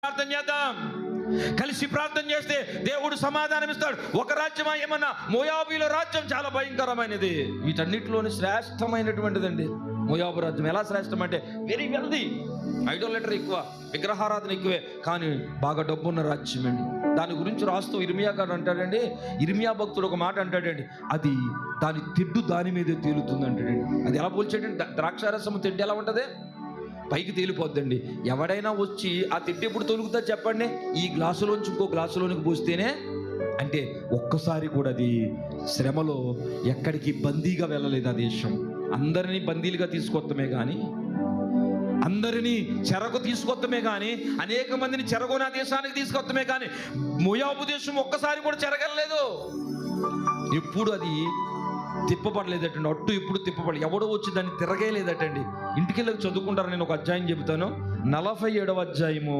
ప్రార్థన చేద్దాం. కలిసి ప్రార్థన చేస్తే దేవుడు సమాధానం ఇస్తాడు. ఒక రాజ్యమా ఏమన్నా? మోయాబీల రాజ్యం చాలా భయంకరమైనది. వీటన్నిటిలోని శ్రేష్టమైనటువంటిదండి మోయాబు రాజ్యం. ఎలా శ్రేష్టం అంటే వెరీ వెల్దీ, ఐడోలేటర్ ఎక్కువ, విగ్రహారాధన ఎక్కువే, కానీ బాగా డబ్బున్న రాజ్యం అండి. దాని గురించి రాస్తూ ఇర్మియా గారు అంటాడండి, ఇర్మియా భక్తుడు ఒక మాట అంటాడండి, అది దాని తెడ్డు దాని మీదే తేలుతుంది అంటాడండి. అది ఎలా పోల్చాడండి? ద్రాక్షారసం తెడ్డు ఎలా ఉంటుంది? పైకి తేలిపోద్దండి. ఎవడైనా వచ్చి ఆ తెడ్డు ఎప్పుడు తొలుగుతా చెప్పండి? ఈ గ్లాసులోంచి ఇంకో గ్లాసులోనికి పోస్తేనే. అంటే ఒక్కసారి కూడా అది శ్రమలో ఎక్కడికి బందీగా వెళ్ళలేదు. ఆ దేశం అందరినీ బందీలుగా తీసుకొత్తమే కానీ, అందరినీ చెరకు తీసుకొత్తమే కానీ, అనేక మందిని చెరగొన దేశానికి తీసుకొత్తమే కానీ మోయాబు దేశం ఒక్కసారి కూడా చెరగలేదు. ఎప్పుడు అది తిప్పబడలేదటండి. అట్టు ఎప్పుడు తిప్పబడలేదు. ఎవడో వచ్చి దాన్ని తిరగలేదటండి. ఇంటికి వెళ్ళి చదువుకుంటారు. నేను ఒక అధ్యాయం చెబుతాను. 47వ అధ్యాయము